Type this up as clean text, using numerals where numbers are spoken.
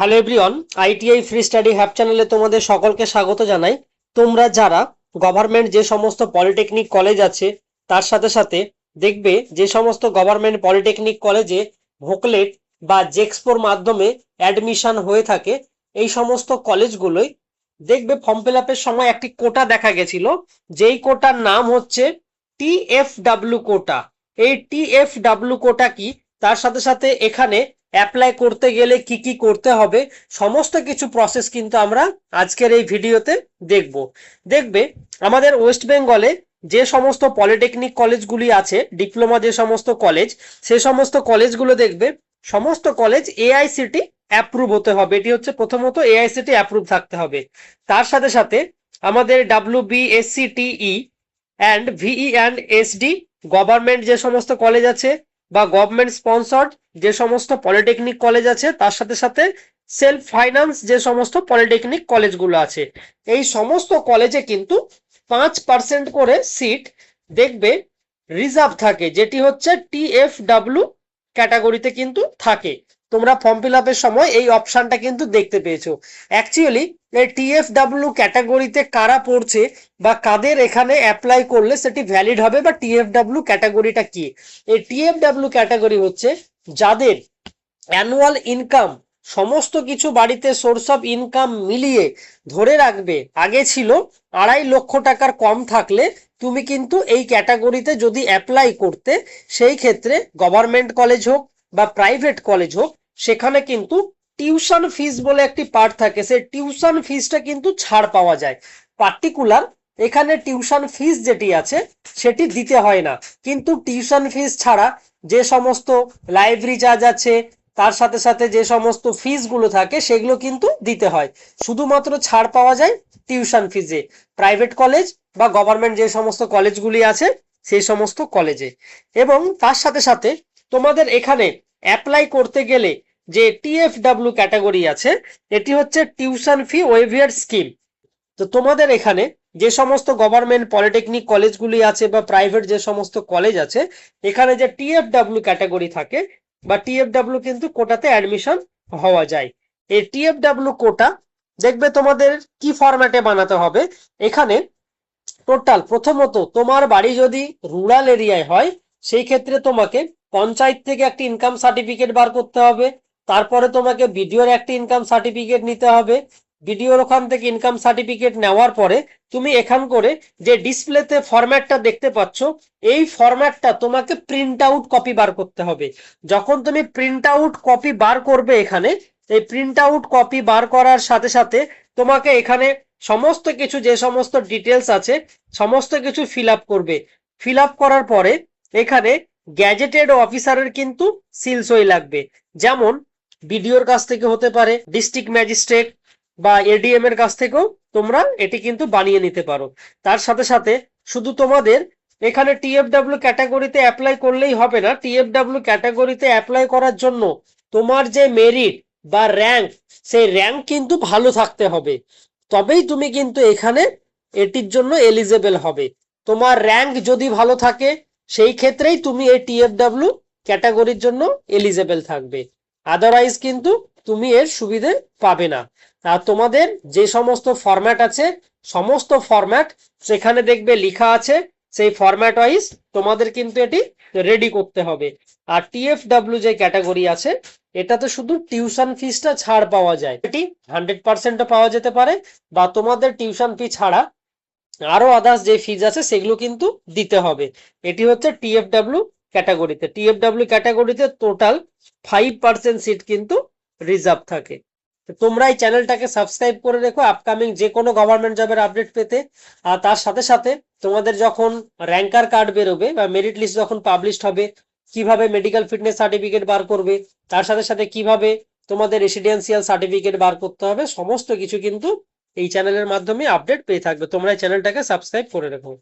Hello everyone, ITI free study have চ্যানেলে তোমাদের সকলকে স্বাগত জানাই। তোমরা যারা গভর্নমেন্ট যে সমস্ত পলিটেকনিক কলেজ আছে তার সাথে সাথে দেখবে যে সমস্ত গভর্নমেন্ট পলিটেকনিক কলেজে ভোকলেট বা জেক্সপোর মাধ্যমে অ্যাডমিশন হয়ে থাকে, এই সমস্ত কলেজগুলোই দেখবে ফর্ম ফিল আপের সময় একটি কোটা দেখা গেছিল, যেই কোটার নাম হচ্ছে টিএফডব্লিউ কোটা। এই টিএফডব্লিউ কোটা কি, তার সাথে সাথে এখানে অ্যাপ্লাই করতে গেলে কি কি করতে হবে, সমস্ত কিছু প্রসেস কিন্তু আমরা আজকের এই ভিডিওতে দেখবে আমাদের ওয়েস্ট বেঙ্গলে যে সমস্ত পলিটেকনিক কলেজগুলি আছে, ডিপ্লোমা যে সমস্ত কলেজ, সে সমস্ত কলেজগুলো দেখবে সমস্ত কলেজ এআইসিটি অ্যাপ্রুভ হতে হবে। এটি হচ্ছে প্রথমত এআইসিটি অ্যাপ্রুভ থাকতে হবে। তার সাথে সাথে আমাদের WBSCTE and VE and SD government যে সমস্ত কলেজ আছে বা গভর্নমেন্ট স্পন্সর্ড যে সমস্ত পলিটেকনিক কলেজ আছে, তার সাথে সাথে সেলফ ফাইন্যান্স যে সমস্ত পলিটেকনিক কলেজগুলো আছে, এই সমস্ত কলেজে কিন্তু 5% করে সিট দেখবে রিজার্ভ থাকে, যেটি হচ্ছে টিএফডব্লিউ ক্যাটাগরিতে কিন্তু থাকে। তোমরা ফর্ম ফিল আপের সময় এই অপশনটা কিন্তু দেখতে পেয়েছো। অ্যাকচুয়ালি এই টিএফডব্লিউ ক্যাটাগরিতে কারা পড়ছে বা কাদের এখানে অ্যাপ্লাই করলে সেটি ভ্যালিড হবে, বা টিএফডব্লিউ ক্যাটাগরিটা কি। এই টিএফডব্লিউ ক্যাটাগরি হচ্ছে যাদের অ্যানুয়াল ইনকাম সমস্ত কিছু বাড়িতে সোর্স অফ ইনকাম মিলিয়ে ধরে রাখবে আগে ছিল 2.5 লক্ষ টাকার কম থাকলে তুমি কিন্তু এই ক্যাটাগরিতে যদি অ্যাপ্লাই করতে, সেই ক্ষেত্রে গভর্নমেন্ট কলেজ হোক বা প্রাইভেট কলেজ হোক, সেখানে কিন্তু টিউশন ফিস বলে একটি পার্ট থাকে, সেই টিউশন ফিসটা কিন্তু ছাড় পাওয়া যায়। পার্টিকুলার এখানে টিউশন ফিস যেটি আছে সেটি দিতে হয় না, কিন্তু টিউশন ফিস ছাড়া যে সমস্ত লাইব্রেরি চার্জ আছে, তার সাথে সাথে যে সমস্ত ফিস গুলো থাকে সেগুলো কিন্তু দিতে হয়। শুধুমাত্র ছাড় পাওয়া যায় টিউশন ফিজে প্রাইভেট কলেজ বা গভর্নমেন্ট যে সমস্ত কলেজগুলি আছে সেই সমস্ত কলেজে। এবং তার সাথে সাথে তোমাদের এখানে অ্যাপ্লাই করতে গেলে যে টিএফডব্লিউ ক্যাটাগরি আছে, এটি হচ্ছে টিউশন ফি ওয়েভিয়ার স্কিম। তো তোমাদের এখানে যে সমস্ত গভর্নমেন্ট পলিটেকনিক কলেজগুলি আছে বা প্রাইভেট যে সমস্ত কলেজ আছে, এখানে যে টিএফডব্লিউ ক্যাটাগরি থাকে বা টিএফডব্লিউ কিন্তু কোটাতে অ্যাডমিশন হওয়া যায়। এই টিএফডব্লিউ কোটা দেখবে তোমাদের কি ফরম্যাটে বানাতে হবে। এখানে টোটাল প্রথমত তোমার বাড়ি যদি রুরাল এরিয়ায় হয়, সেই ক্ষেত্রে তোমাকে পঞ্চায়েত থেকে একটি ইনকাম সার্টিফিকেট বার করতে হবে। তারপরে তোমাকে বিডিওর একটি ইনকাম সার্টিফিকেট নিতে হবে। বিডিওর ওখান থেকে ইনকাম সার্টিফিকেট নেওয়ার পরে তুমি এখান করে যে ডিসপ্লেতে ফরম্যাটটা দেখতে পাচ্ছ, এই ফরম্যাটটা তোমাকে প্রিন্ট আউট কপি বার করতে হবে। যখন তুমি প্রিন্ট আউট কপি বার করবে, এখানে এই প্রিন্ট আউট কপি বার করার সাথে সাথে তোমাকে এখানে সমস্ত কিছু যে সমস্ত ডিটেলস আছে সমস্ত কিছু ফিল আপ করবে। ফিল আপ করার পরে এখানে গ্যাজেটেড অফিসারের কিন্তু সিল সই লাগবে, যেমন বিডিওর কাছ থেকে হতে পারে, ডিস্ট্রিক্ট ম্যাজিস্ট্রেট বা এডিএম এর কাছ থেকেও তোমরা এটি কিন্তু বানিয়ে নিতে পারো। তার সাথে সাথে শুধু তোমাদের এখানে টিএফডব্লিউ ক্যাটাগরিতে অ্যাপ্লাই করলেই হবে না, টিএফডব্লিউ ক্যাটাগরিতে অ্যাপ্লাই করার জন্য তোমার যে মেরিট বা র্যাঙ্ক, সেই র্যাঙ্ক কিন্তু ভালো থাকতে হবে, তবেই তুমি কিন্তু এখানে এটির জন্য এলিজেবল হবে। তোমার র্যাঙ্ক যদি ভালো থাকে, সেই ক্ষেত্রেই তুমি এই টিএফডব্লিউ ক্যাটাগরির জন্য এলিজেবল থাকবে, আদারওয়াইজ কিন্তু তুমি এর সুবিধে পাবে না। আর তোমাদের যে সমস্ত ফরম্যাট আছে, সমস্ত ফরম্যাট সেখানে দেখবে লেখা আছে, সেই ফরম্যাট ওয়াইজ তোমাদের কিন্তু এটি রেডি করতে হবে। আর টিএফডব্লিউ যে ক্যাটাগরি আছে, এটাতে শুধু টিউশন ফিসটা ছাড় পাওয়া যায়, এটি 100% পাওয়া যেতে পারে, বা তোমাদের টিউশন ফি ছাড়া আরো আদার্স যে ফিজ আছে সেগুলো কিন্তু দিতে হবে। এটি হচ্ছে টিএফডব্লিউ ক্যাটাগরিতে। টিএফডব্লিউ ক্যাটাগরিতে টোটাল 5% সিট কিন্তু রিজার্ভ থাকে। তোমরা এই চ্যানেলটাকে সাবস্ক্রাইব করে রেখো আপকামিং যে কোনো গভর্নমেন্ট জবের আপডেট পেতে। আর তার সাথে সাথে তোমাদের যখন র্যাঙ্কার কার্ড বেরোবে বা মেরিট লিস্ট যখন পাবলিশড হবে, কিভাবে মেডিকেল ফিটনেস সার্টিফিকেট বার করবে, তার সাথে সাথে কিভাবে তোমাদের রেসিডেন্সিয়াল সার্টিফিকেট বার করতে হবে, সমস্ত কিছু কিন্তু এই চ্যানেলের মাধ্যমে আপডেট পেয়ে থাকবে। তোমরা এই চ্যানেলটাকে সাবস্ক্রাইব করে রেখো।